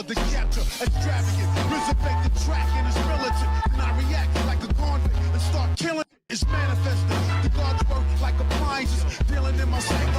hard to capture. Extravagant, resurrect the track and it's militant. And I react like a convict and start killing. It's manifesting. The gods work like appliances, dealing in my psyche.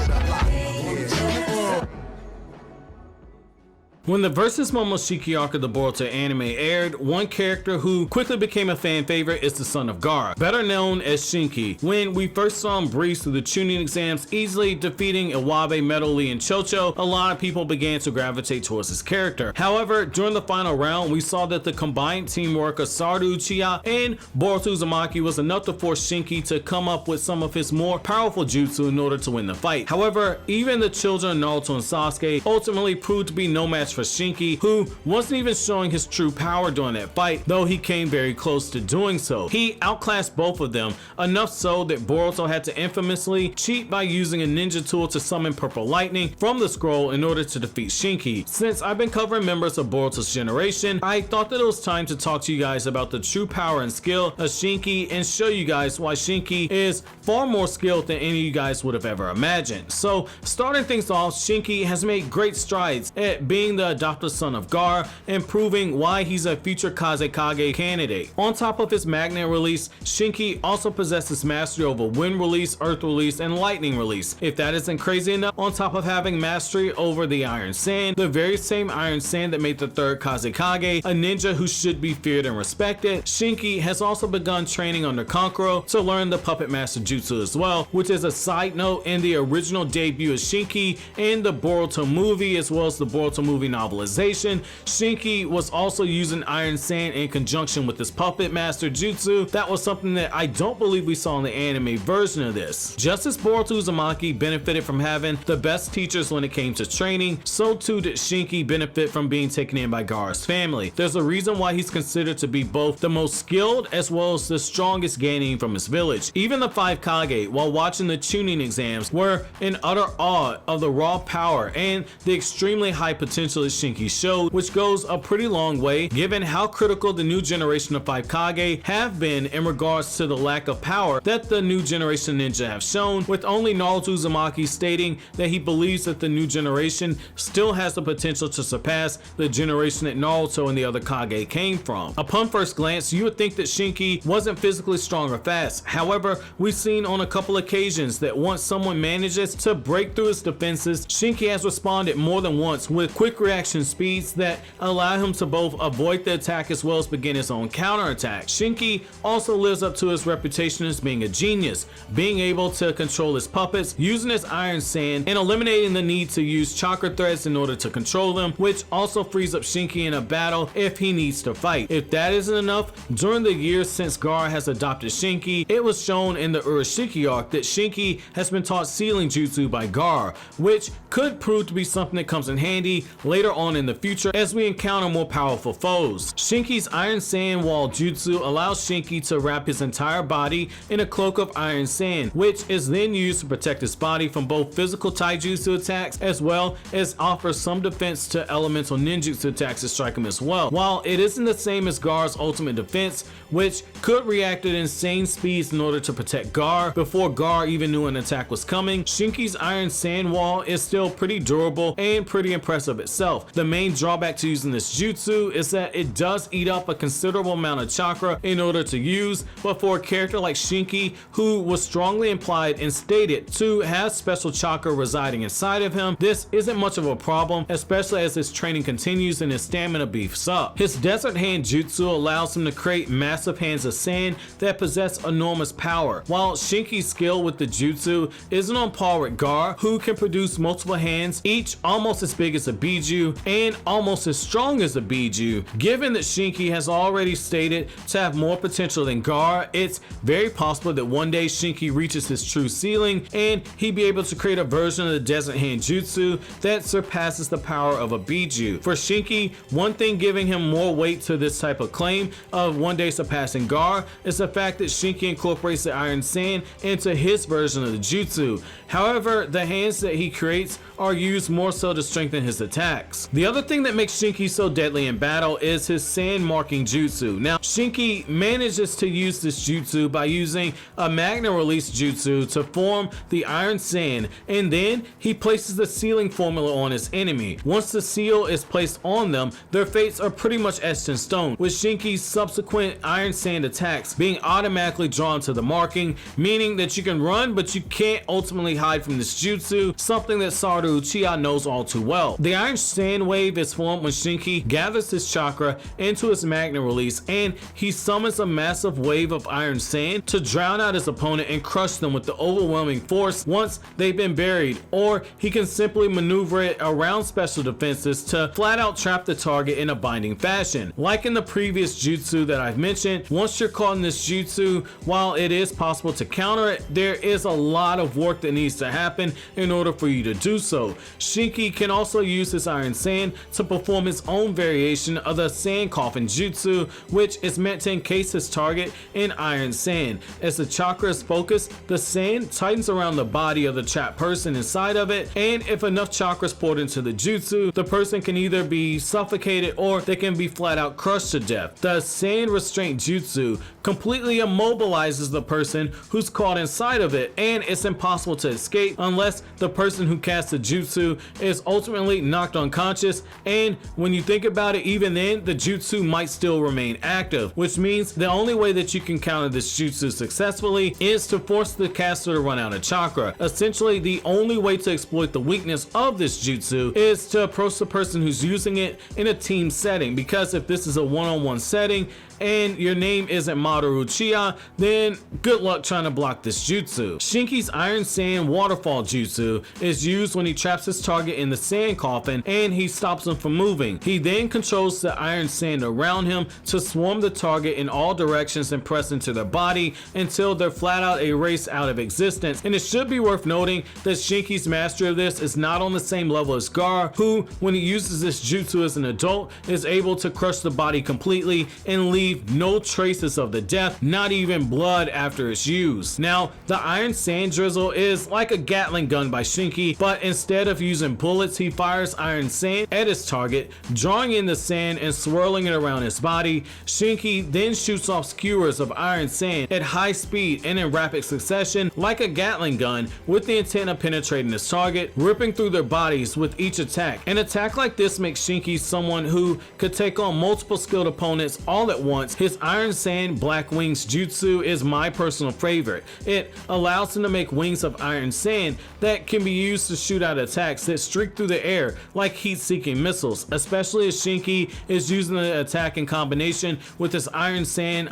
When the Versus Momoshiki arc of the Boruto anime aired, one character who quickly became a fan favorite is the son of Gaara, better known as Shinki. When we first saw him breeze through the chunin exams, easily defeating Iwabe, Metal Lee, and Cho Cho, a lot of people began to gravitate towards his character. However, during the final round, we saw that the combined teamwork of Sarada Uchiha and Boruto Uzumaki was enough to force Shinki to come up with some of his more powerful jutsu in order to win the fight. However, even the children of Naruto and Sasuke ultimately proved to be no match for Shinki, who wasn't even showing his true power during that fight, though he came very close to doing so. He outclassed both of them, enough so that Boruto had to infamously cheat by using a ninja tool to summon purple lightning from the scroll in order to defeat Shinki. Since I've been covering members of Boruto's generation, I thought that it was time to talk to you guys about the true power and skill of Shinki and show you guys why Shinki is far more skilled than any of you guys would have ever imagined. So, starting things off, Shinki has made great strides at being the adopted son of Gaara and proving why he's a future Kazekage candidate. On top of his magnet release, Shinki also possesses mastery over wind release, earth release, and lightning release. If that isn't crazy enough, on top of having mastery over the iron sand, the very same iron sand that made the third Kazekage a ninja who should be feared and respected, Shinki has also begun training under Kankuro to learn the puppet master jutsu as well, which is a side note in the original debut of Shinki in the Boruto movie as well as the Boruto movie novelization. Shinki was also using iron sand in conjunction with his puppet master jutsu. That was something that I don't believe we saw in the anime version of this. Just as Boruto Uzumaki benefited from having the best teachers when it came to training, so too did Shinki benefit from being taken in by Gaara's family. There's a reason why he's considered to be both the most skilled as well as the strongest gaining from his village. Even the 5 Kage, while watching the chunin exams, were in utter awe of the raw power and the extremely high potential that Shinki showed, which goes a pretty long way given how critical the new generation of 5 Kage have been in regards to the lack of power that the new generation ninja have shown, with only Naruto Uzumaki stating that he believes that the new generation still has the potential to surpass the generation that Naruto and the other Kage came from. Upon first glance, you would think that Shinki wasn't physically strong or fast. However, we've seen on a couple occasions that once someone manages to break through his defenses, Shinki has responded more than once with quick reaction speeds that allow him to both avoid the attack as well as begin his own counterattack. Shinki also lives up to his reputation as being a genius, being able to control his puppets, using his iron sand, and eliminating the need to use chakra threads in order to control them, which also frees up Shinki in a battle if he needs to fight. If that isn't enough, during the years since Gaara has adopted Shinki, it was shown in the Urashiki arc that Shinki has been taught sealing jutsu by Gaara, which could prove to be something that comes in handy later on in the future as we encounter more powerful foes. Shinki's iron sand wall jutsu allows Shinki to wrap his entire body in a cloak of iron sand, which is then used to protect his body from both physical taijutsu attacks as well as offer some defense to elemental ninjutsu attacks that strike him as well. While it isn't the same as Gaara's ultimate defense, which could react at insane speeds in order to protect Gaara before Gaara even knew an attack was coming, Shinki's iron sand wall is still pretty durable and pretty impressive itself. The main drawback to using this jutsu is that it does eat up a considerable amount of chakra in order to use, but for a character like Shinki, who was strongly implied and stated to have special chakra residing inside of him, this isn't much of a problem, especially as his training continues and his stamina beefs up. His desert hand jutsu allows him to create massive hands of sand that possess enormous power. While Shinki's skill with the jutsu isn't on par with Gaara, who can produce multiple hands, each almost as big as a biju and almost as strong as a biju, given that Shinki has already stated to have more potential than Gaara, it's very possible that one day Shinki reaches his true ceiling and he'd be able to create a version of the desert hand jutsu that surpasses the power of a biju. For Shinki, one thing giving him more weight to this type of claim of one day surpassing Gaara is the fact that Shinki incorporates the iron sand into his version of the jutsu. However, the hands that he creates are used more so to strengthen his attack. attacks. The other thing that makes Shinki so deadly in battle is his sand marking jutsu. Now, Shinki manages to use this jutsu by using a magna release jutsu to form the iron sand, and then he places the sealing formula on his enemy. Once the seal is placed on them, their fates are pretty much etched in stone, with Shinki's subsequent iron sand attacks being automatically drawn to the marking, meaning that you can run but you can't ultimately hide from this jutsu, something that Sarada Uchiha knows all too well. The iron sand wave is formed when Shinki gathers his chakra into his magna release, and he summons a massive wave of iron sand to drown out his opponent and crush them with the overwhelming force once they've been buried, or he can simply maneuver it around special defenses to flat out trap the target in a binding fashion. Like in the previous jutsu that I've mentioned, once you're caught in this jutsu, while it is possible to counter it, there is a lot of work that needs to happen in order for you to do so. Shinki can also use his iron sand to perform his own variation of the sand coffin jutsu, which is meant to encase his target in iron sand. As the chakra is focused, the sand tightens around the body of the trapped person inside of it, and if enough chakra is poured into the jutsu, the person can either be suffocated or they can be flat out crushed to death. The sand restraint jutsu completely immobilizes the person who's caught inside of it, and it's impossible to escape unless the person who casts the jutsu is ultimately knocked unconscious, and when you think about it, even then the jutsu might still remain active, which means the only way that you can counter this jutsu successfully is to force the caster to run out of chakra. Essentially, the only way to exploit the weakness of this jutsu is to approach the person who's using it in a team setting, because if this is a one-on-one setting and your name isn't Mamoru Uchiha, then good luck trying to block this jutsu. Shinki's iron sand waterfall jutsu is used when he traps his target in the sand coffin and he stops him from moving. He then controls the iron sand around him to swarm the target in all directions and press into their body until they're flat out erased out of existence. And it should be worth noting that Shinki's mastery of this is not on the same level as Gaara, who, when he uses this jutsu as an adult, is able to crush the body completely and leave no traces of the death, not even blood after it's used. Now, the iron sand drizzle is like a Gatling gun by Shinki, but instead of using bullets, he fires iron sand at his target, drawing in the sand and swirling it around his body. Shinki then shoots off skewers of iron sand at high speed and in rapid succession like a Gatling gun, with the intent of penetrating his target, ripping through their bodies with each attack. An attack like this makes Shinki someone who could take on multiple skilled opponents all at once. His iron sand black wings jutsu is my personal favorite. It allows him to make wings of iron sand that can be used to shoot out attacks that streak through the air like heat-seeking missiles, especially as Shinki is using the attack in combination with his iron sand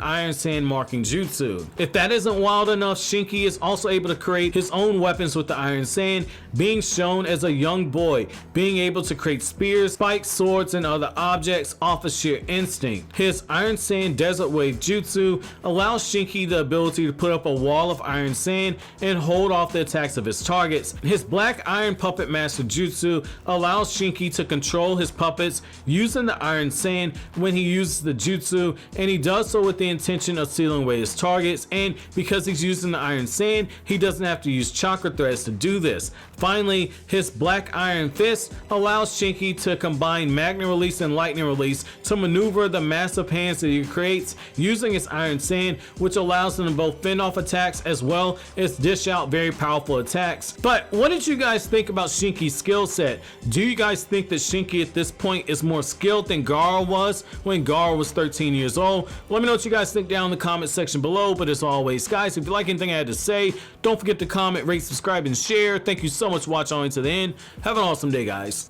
marking jutsu. If that isn't wild enough, Shinki is also able to create his own weapons with the iron sand, being shown as a young boy being able to create spears, spikes, swords, and other objects off of sheer instinct. His iron sand desert wave jutsu allows Shinki the ability to put up a wall of iron sand and hold off the attacks of his targets. His black iron puppet master jutsu allows Shinki to control his puppets using the iron sand when he uses the jutsu, and he does so with the intention of sealing away his targets, and because he's using the iron sand, he doesn't have to use chakra threads to do this. Finally, his black iron fist allows Shinki to combine magna release and lightning release to maneuver the massive hands that he creates using his iron sand, which allows him to both fend off attacks as well as dish out very powerful attacks. But what did you guys think about Shinki's skill set? Do you guys think that Shinki at this point is more skilled than Gaara was when Gaara was 13 years old? Let me know what you guys think down in the comment section below. But as always, guys, if you like anything I had to say, don't forget to comment, rate, subscribe, and share. Thank you so much for watching all the way to the end. Have an awesome day, guys.